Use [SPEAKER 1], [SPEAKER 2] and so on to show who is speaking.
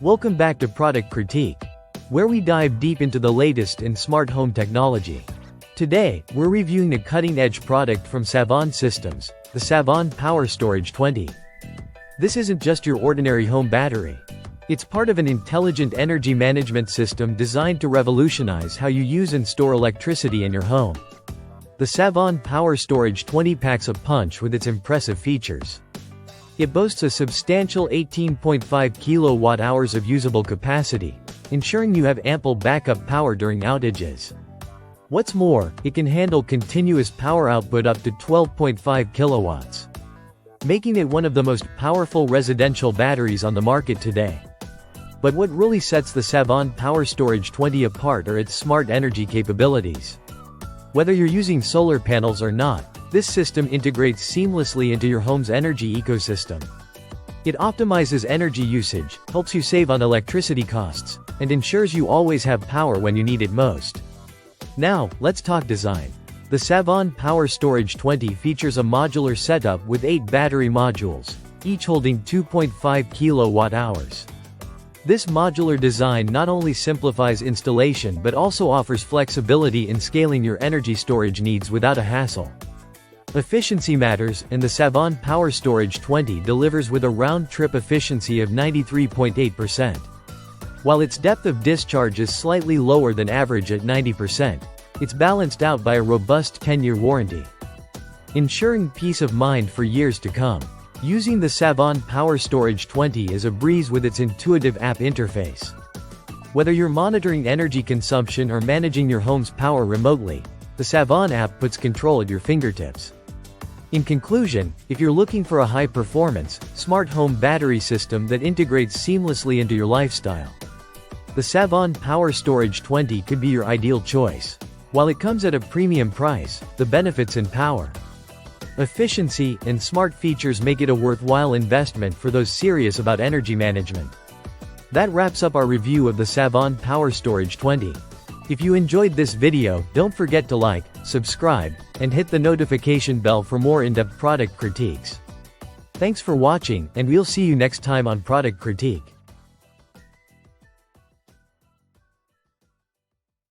[SPEAKER 1] Welcome back to Product Critique, where we dive deep into the latest in smart home technology. Today, we're reviewing a cutting-edge product from Savant Systems, the Savant Power Storage 20. This isn't just your ordinary home battery. It's part of an intelligent energy management system designed to revolutionize how you use and store electricity in your home. The Savant Power Storage 20 packs a punch with its impressive features. It boasts a substantial 18.5 kilowatt-hours of usable capacity, ensuring you have ample backup power during outages. What's more, it can handle continuous power output up to 12.5 kilowatts, making it one of the most powerful residential batteries on the market today. But what really sets the Savant Power Storage 20 apart are its smart energy capabilities. Whether you're using solar panels or not, this system integrates seamlessly into your home's energy ecosystem. It optimizes energy usage, helps you save on electricity costs, and ensures you always have power when you need it most. Now, let's talk design. The Savant Power Storage 20 features a modular setup with 8 battery modules, each holding 2.5 kilowatt-hours. This modular design not only simplifies installation but also offers flexibility in scaling your energy storage needs without a hassle. Efficiency matters, and the Savant Power Storage 20 delivers with a round-trip efficiency of 93.8%. While its depth of discharge is slightly lower than average at 90%, it's balanced out by a robust 10-year warranty, ensuring peace of mind for years to come. Using the Savant Power Storage 20 is a breeze with its intuitive app interface. Whether you're monitoring energy consumption or managing your home's power remotely, the Savant app puts control at your fingertips. In conclusion, if you're looking for a high-performance, smart home battery system that integrates seamlessly into your lifestyle, the Savant Power Storage 20 could be your ideal choice. While it comes at a premium price, the benefits in power, efficiency, and smart features make it a worthwhile investment for those serious about energy management. That wraps up our review of the Savant Power Storage 20. If you enjoyed this video, don't forget to like, subscribe, and hit the notification bell for more in-depth product critiques. Thanks for watching, and we'll see you next time on Product Critique.